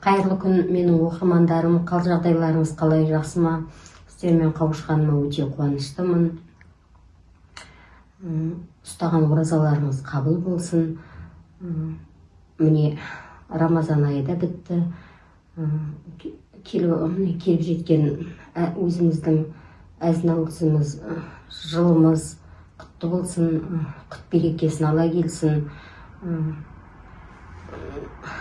Қайырлы күн, менің оқырмандарым, қал жағдайларыңыз қалай, жақсы ма? Сіздермен қауышқаныма өте қуаныштымын. Ұстаған оразаларыңыз қабыл болсын. Міне, Рамазан айы да бітті. Келіп жеткен өзіміздің әз-наурызымыз, жылымыз құтты болсын, құт берекесін ала келсін.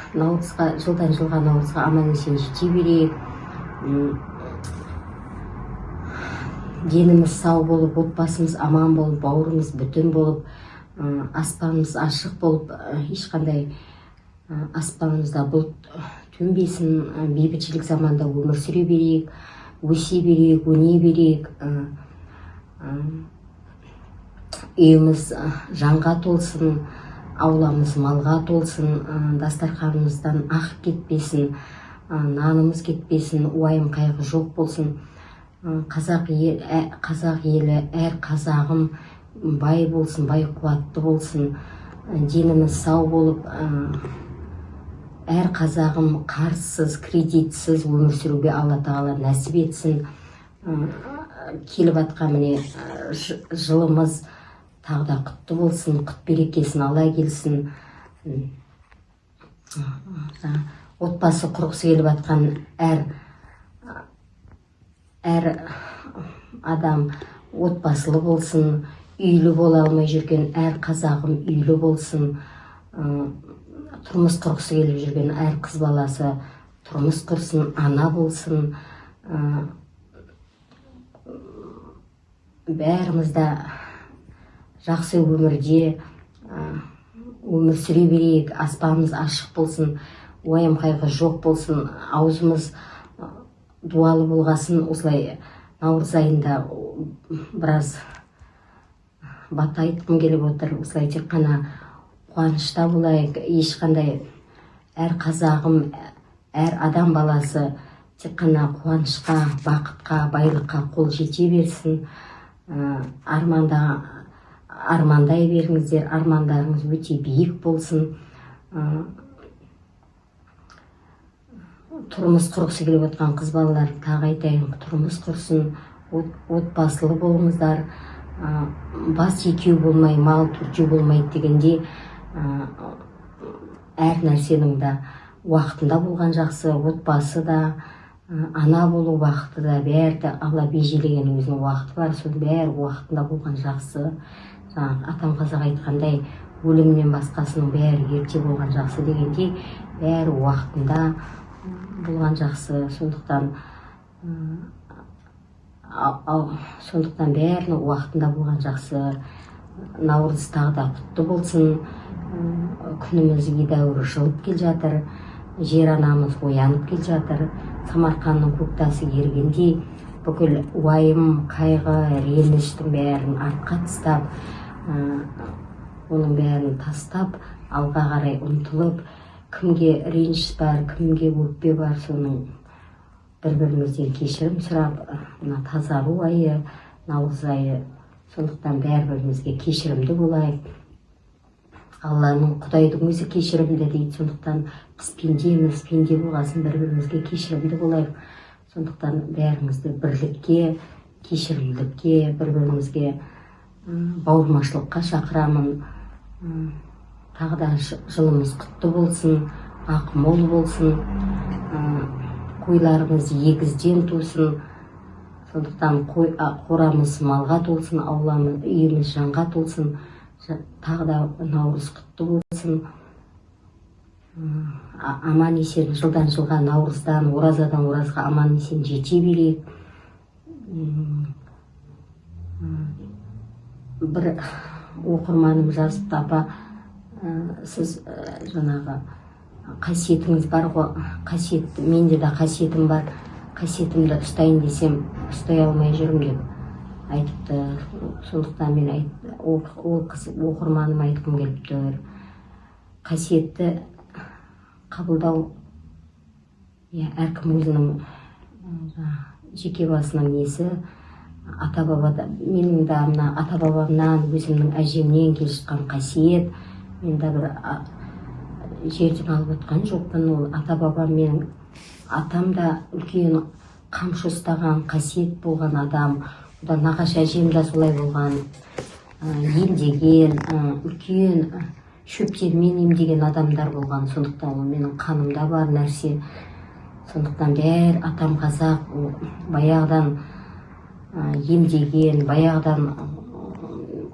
Жылдан жылға наурызға аман есен жете берейік. Деніміз сау болып, отбасымыз аман болып, бауырымыз бүтін болып, аспанымыз ашық болып, ешқандай аспанымызда бұлт төнбесін, бейбітшілік заманда өмір сүре берейік, өсе берейік, өне берейік. Үйіміз жанға толсын, ауламыз малға толсын, дастарханымыздан ақ кетпесін, нанымыз кетпесін, уайым қайғы жоқ болсын. Қазақ елі, әр қазағым бай болсын, бай қуатты болсын, деніміз сау болып, әр қазағым қарызсыз, кредитсіз өмір сүруге Алла тағала нәсіп етсін. Келіп атқан міне жылымыз тағы да құтты болсын, құт берекесін ала келсін. Отбасы құрғысы келіп атқан әр адам отбасылы болсын, үйлі бола алмай жүрген әр қазағым үйлі болсын. Тұрмыс құрғысы келіп жүрген әр қыз баласы тұрмыс құрсын, ана болсын. Бәрімізді жақсы өмірде өмір сүре берейік, аспанымыз ашық болсын, уайым қайғы жоқ болсын, аузымыз дуалы болғасын. Осылай наурыз айында біраз бата айтқым келіп отыр. Осылай тек қана қуанышта болайық, ешқандай әр қазағым, әр адам баласы тек қана қуанышқа, бақытқа, байлыққа қол жете берсін. Армандай беріңіздер, армандарыңыз өте биік болсын. Тұрмыс құрғысы келіп отқан қыз балалар, тағы айтайын, тұрмыс құрсын, отбасылы болыңыздар. Бас екеу болмай, мал төртеу болмайды дегенде, әр нәрсенің де уақытында болған жақсы. Отбасы да, ана болу уақыты да, бәрі де Алла бейжелеген өзінің уақыты бар, сол бәрі уақытында болған жақсы. Атам қазақ айтқандай, өлімнен басқасының бәрі ерте болған жақсы дегендей, бәрі уақытында болған жақсы. Сондықтан бәрінің уақытында болған жақсы. Наурыз тағы да құтты болсын. Күніміз едәуір жылып кел жатыр. Жер анамыз оянып кел жатыр. Самарқанның көк тасы ергендей, бүкіл уайым, қайғы, реніштің бәрін артқа тастап, оның бәрін тастап, алға қарай ұмтылып, кімге реніш бар, кімге өкпе бар, соның бір-бірімізден кешірім сұрап, мына тазару айы, наурыз айы, сондықтан бәрі-бірімізге кешірімді болайық. Алланың, Құдайдың өзі кешірімді дейді. Сондықтан біз пендеміз, пенде болғасын бір-бірімізге кешірімді болайық. Сондықтан бәрімізді бірлікке, кешірімділікке, бір-бірімізге бауырмашылыққа шақырамын. Тағы да жылымыз құтты болсын, ақ мол болсын, қойларымыз егізден тусын. Сондықтан қорамыз малға толсын, ауламыз, үйіміз жанға толсын. Тағы да наурыз құтты болсын. Аман есен жылдан жылға, наурыздан, оразадан оразға аман есен жете берейік. Бір оқырманым жазыпты, апа, сіз жаңағы қасиетіңіз бар ғой, қасиет, менде де қасиетім бар, қасиетімді ұстайын десем ұстай алмай жүрмін деп айтыпты. Сондықтан мен ол оқырманым айтқым келіп тұр. Қасиетті қабылдау, әркім өзінің жеке басының несі. Менің да мына ата-бабамнан, өзімнің әжемнен келе жатқан қасиет. Мен де бір жерден алып отқан жоқпын. Ол ата бабам, менің атам да үлкен қамшы ұстаған, қасиет болған адам. Одан нағашы әжем де солай болған, емдеген, үлкен шөптермен емдеген адамдар болған. Сондықтан ол менің қанымда бар нәрсе. Сондықтан бәрі атам қазақ, баяғыдан емдеген, баяғыдан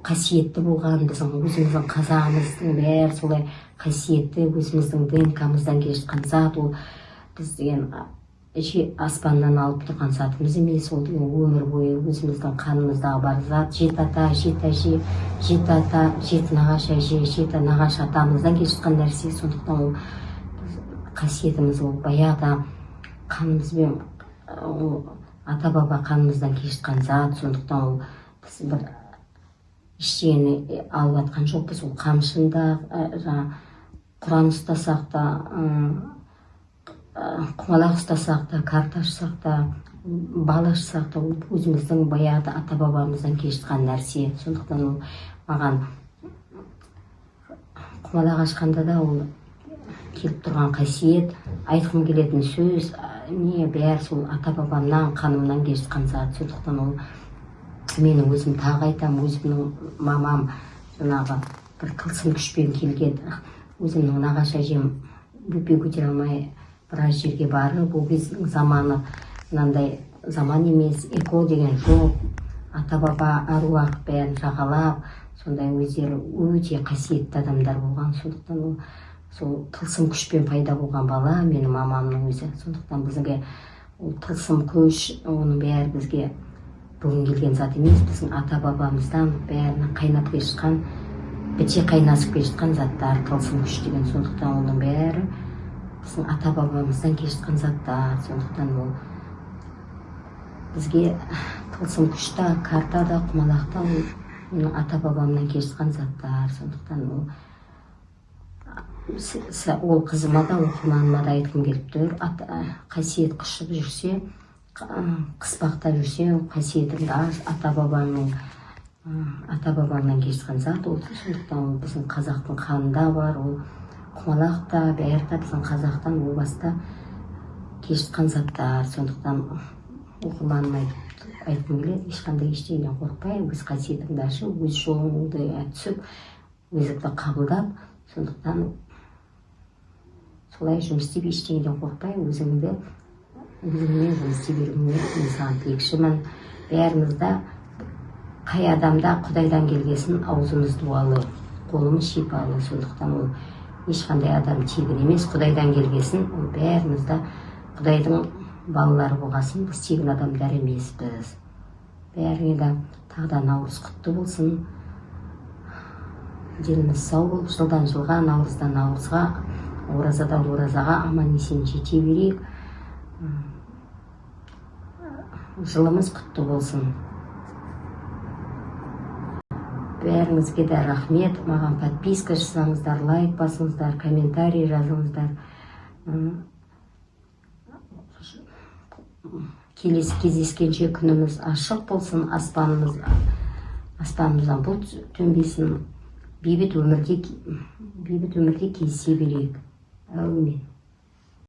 қасиетті болған. Біздің өзіміздің қазағымыздың бәрі солай қасиетті, өзіміздің ДНК-мыздан келе жатқан зат. Ол біз деген аспаннан алып тұрған затымыз емес, ол деген өмір бойы өзіміздің қанымыздағы бар зат. Жеті ата, жеті әже, жеті ата, жеті нағашы әже, жеті нағашы атамыздан келе жатқан нәрсе. Сондықтан ол қасиетіміз, ол баяғыда қанымызбен, ата баба қанымыздан келе жатқан зат. Сондықтан ол біз бір ештеңені алып жатқан жоқпыз. Ол қамшында, құран ұстасақ та, құмалақ ұстасақ та, карта ашсақ та, бал ашсақ та, ол өзіміздің баяғыда ата бабамыздан келе жатқан нәрсе. Сондықтан ол маған құмалақ ашқанда да ол келіп тұрған қасиет, айтқым келетін сөз, бәрі сол ата бабамнан, қанымнан келе жатқан зат. Сондықтан ол менің өзім тағы айтам, өзімнің мамам жаңағы бір тылсым күшпен келген, өзімнің нағашы әжем бөпе көтере алмай біраз жерге барып, ол кездің заманы мынандай заман емес, эко деген жоқ, ата баба аруақ бәрін жағалап, сондай өздері өте қасиетті адамдар болған. Сондықтан ол сол тылсым күшпен пайда болған бала менің мамамның өзі. Сондықтан бізге ол тылсым күш, оның бәрі бізге бүгін келген зат емес, біздің ата бабамыздан бәрінің қайнап келе жатқан, біте қайнасып келе жатқан заттар, тылсым күш деген. Сондықтан оның бәрі біздің ата бабамыздан келе жатқан заттар. Сондықтан ол бізге тылсым күш та, карта да, құмалақ та менің ата бабамнан келе жатқан заттар. Сондықтан ол қызыма да, оқырманыма да айтқым келіп тұр, қасиет құшып жүрсе, қыспақтап жүрсе, қасиетіңді ата бабаңнан келе жатқан зат. Ол сондықтан ол біздің қазақтың қанында бар, ол құмалақ та, бәрі де біздің қазақтан о баста келе жатқан заттар. Сондықтан оқырманыма айтқым келеді, ешқандай ештеңеден қорықпай, өз қасиетіңді ашып, өз жолыңды түсіп, өзіңді қабылдап, сондықтан солай жұмыс істеп, ештеңеден қорықпай, өзіңмен жұмыс істей беруіңе мен саған тілекшімін. Бәрімізді, қай адамда Құдайдан келгесін аузымыз дуалы, қолымыз шипалы. Сондықтан ол ешқандай адам тегін емес, Құдайдан келгесін, ол бәрімізді Құдайдың балалары болғасын, біз тегін адамдар емеспіз. Бәріңе де тағы да Наурыз құтты болсын. Деніміз сау болып, жылдан жылға, наурыздан наурызға, оразадан оразаға аман есен жете берейік. Жылымыз құтты болсын. Бәріңізге де рахмет. Маған подписка жасаңыздар, лайк басыңыздар, комментарий жазыңыздар. Келесі кездескенше күніміз ашық болсын, аспанымыздан бұлт төнбесін, бейбіт өмірде кездесе берейік. Әумин.